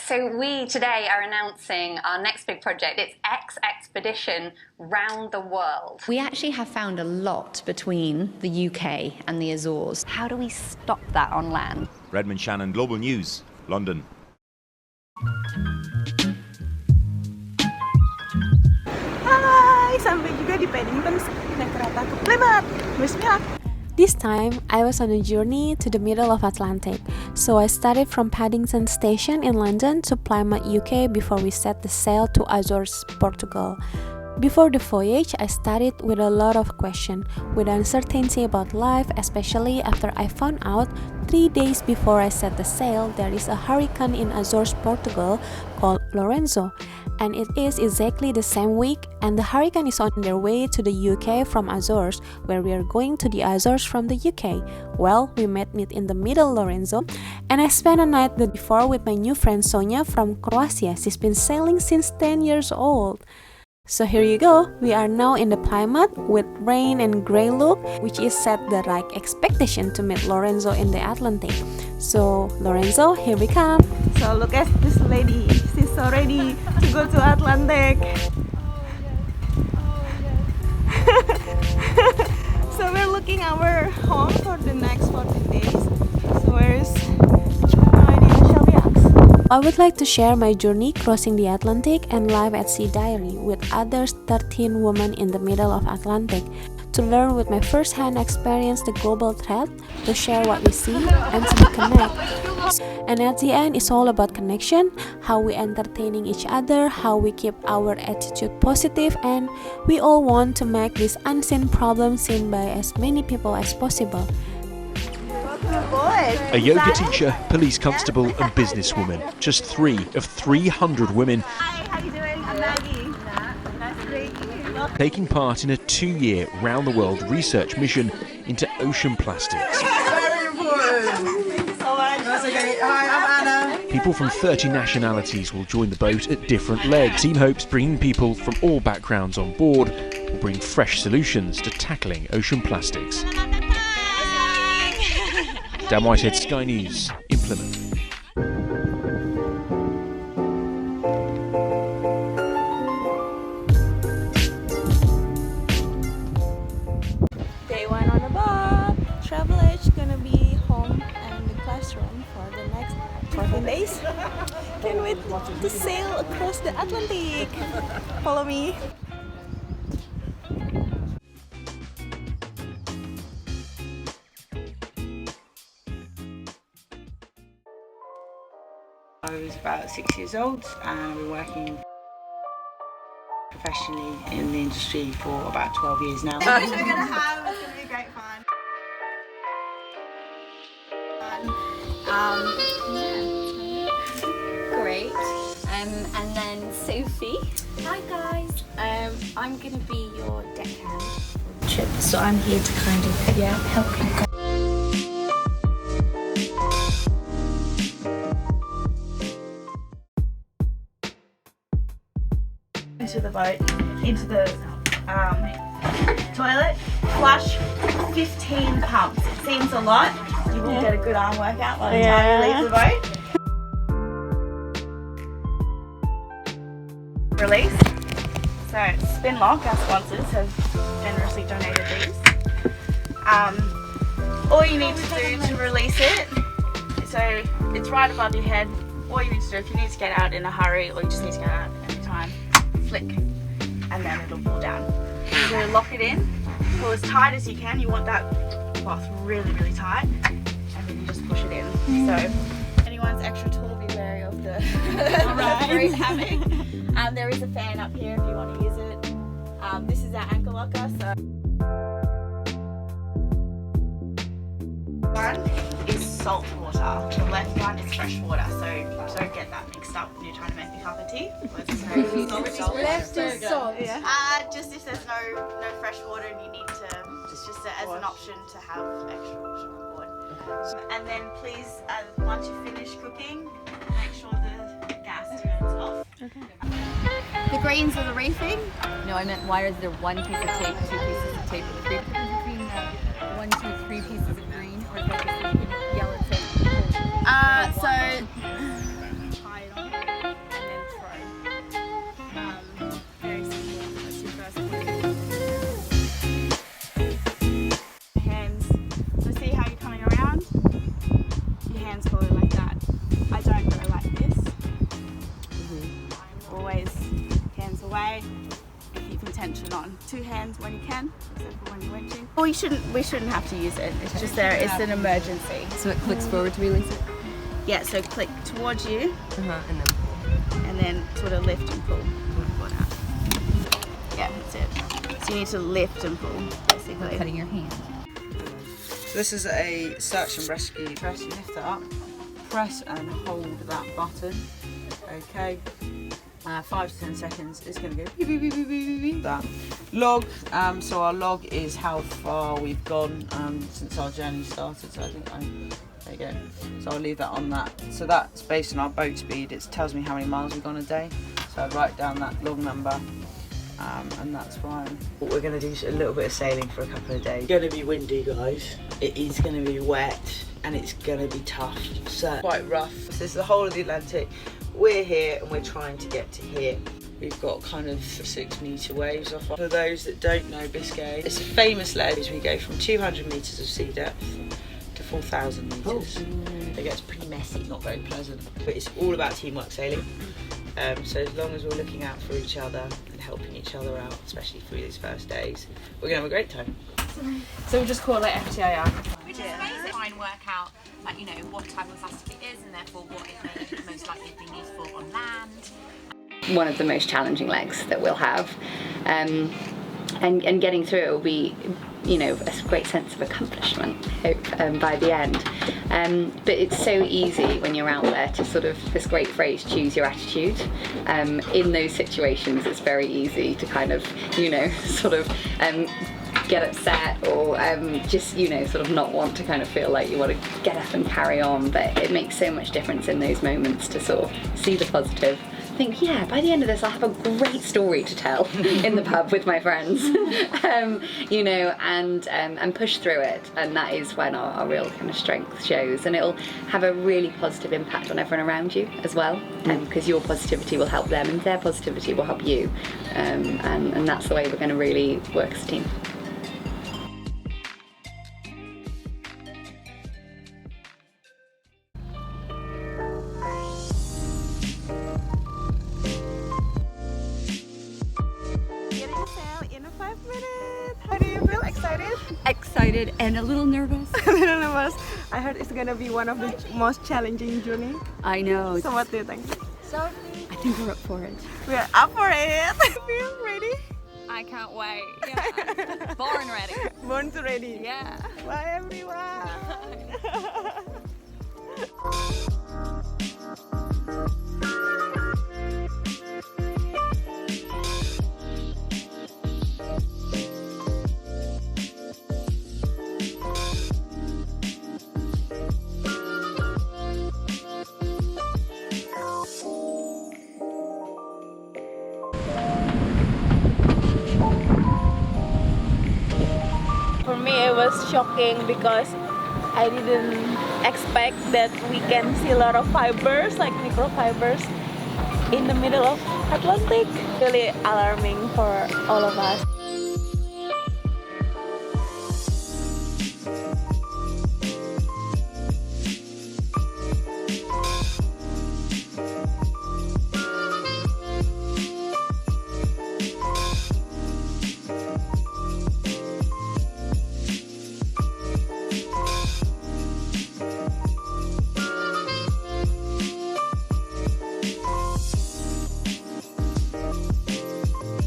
So we today are announcing our next big project. It's eXXpedition round the world. We actually have found a lot between the UK and the Azores. How do we stop that on land? Redmond Shannon, Global News, London. Hai, sampai juga di Paddington, naik kereta ke Plymouth. Wish me luck. This time, I was on a journey to the middle of Atlantic, so I started from Paddington Station in London to Plymouth, UK before we set the sail to Azores, Portugal. Before the voyage, I started with a lot of questions, with uncertainty about life, especially after I found out 3 days before I set the sail there is a hurricane in Azores, Portugal called Lorenzo. And it is exactly the same week, and the hurricane is on their way to the UK from Azores, where we are going to the Azores from the UK. Well, we met in the middle, Lorenzo, and I spent a night the before with my new friend Sonia from Croatia. She's been sailing since 10 years old. So here you go, we are now in the Plymouth with rain and grey look, which is set the right expectation to meet Lorenzo in the Atlantic. So Lorenzo, here we come. So look at this lady, she's so ready to go to Atlantic. So we're looking our home for the next 14 days. So where's no idea, shall we ask? I would like to share my journey crossing the Atlantic and live at sea diary with other 13 women in the middle of Atlantic, to learn with my first-hand experience the global threat, to share what we see, and to connect. And at the end, it's all about connection, how we entertaining each other, how we keep our attitude positive, and we all want to make this unseen problem seen by as many people as possible. A yoga teacher, police constable and businesswoman. Just 3 of 300 women. Hi, how you doing? I'm Maggie. Nice to meet you. Taking part in a 2-year round-the-world research mission into ocean plastics. Very important. That's okay. Hi, I'm Anna. People from 30 nationalities will join the boat at different legs. Team hopes bringing people from all backgrounds on board will bring fresh solutions to tackling ocean plastics. Dan Whitehead, Sky News in Plymouth. Day 1 on the boat. Travel Edge gonna be home and the classroom for the next 14 days. Can't wait to sail across the Atlantic. Follow me. I was about 6 years old and I've been working professionally in the industry for about 12 years now. We're gonna have, it's gonna be great fun. Great. And then Sophie. Hi guys. I'm gonna be your deckhand for the trip, so I'm here to kind of help you guys. Into the boat, into the toilet, flush 15 pumps. It seems a lot. You will get a good arm workout by the time you leave the boat. Release. So Spin Lock, our sponsors, have generously donated these. All you need to do to release it, so it's right above your head. All you need to do, if you need to get out in a hurry or you just need to get out at any time, flick, and then it'll pull down. So lock it in, pull as tight as you can. You want that cloth really, really tight, and then you just push it in. So anyone's extra tall, be wary of the great hammock. There is a fan up here if you want to use it. This is our ankle locker. So one is salt water, the left one is fresh water, so don't get that mixed up when you're trying to make a cup of tea. Left is salt. Just if there's no fresh water and you need to, just as an option to have extra water on board. And then please, once you finish cooking, make sure the gas turns off. Okay. The grains of the reefing? No, I meant why is there 1 piece of tape, 2 pieces of tape, 3 between 1, 2, 3 pieces of green, or is that just yellow tape? So tie it on. tension on. 2 hands when you can, except for when you're winching. Well, we shouldn't have to use it. It's just there. It's an emergency. So it clicks forward to release it? Yeah. So click towards you. And then sort of lift and pull. Yeah, that's it. So you need to lift and pull, basically. Cutting your hand. So this is a search and rescue. Press, you lift it up, press and hold that button. Okay. 5 to 10 seconds. It's going to go beep, beep, beep, beep, beep, beep. That log. So our log is how far we've gone since our journey started. So I think there you go. So I'll leave that on that. So that's based on our boat speed. It tells me how many miles we've gone a day. So I write down that log number. And that's fine. We're going to do a little bit of sailing for a couple of days. It's going to be windy, guys. It is going to be wet and it's going to be tough. So quite rough. This is the whole of the Atlantic. We're here and we're trying to get to here. We've got kind of 6-metre waves off. For those that don't know Biscay, it's a famous ledge. We go from 200 metres of sea depth to 4,000 metres. It gets pretty messy, not very pleasant. But it's all about teamwork sailing. So as long as we're looking out for each other and helping each other out, especially through these first days, we're going to have a great time. So we just call it FTIR. Which is amazing. Try and work out, like, you know, what type of plastic it is and therefore what it may most likely be useful on land. One of the most challenging legs that we'll have, and getting through it will be, you know, a great sense of accomplishment, I hope, by the end. But it's so easy when you're out there to sort of, this great phrase, choose your attitude. In those situations, it's very easy to kind of, you know, sort of get upset or just, you know, sort of not want to kind of feel like you want to get up and carry on. But it makes so much difference in those moments to sort of see the positive. Think, yeah, by the end of this I'll have a great story to tell in the pub with my friends, you know, and push through it, and that is when our real kind of strength shows, and it'll have a really positive impact on everyone around you as well, because your positivity will help them and their positivity will help you, and that's the way we're going to really work as a team. Excited and a little nervous. A little nervous. I heard it's gonna be one of the most challenging journey. I know. So what do you think? I think we're up for it. We're up for it. Feel ready? I can't wait. Yeah. Born ready. Born to ready. Yeah. Bye everyone. For me, it was shocking because I didn't expect that we can see a lot of fibers, like microfibers, in the middle of Atlantic. Really alarming for all of us.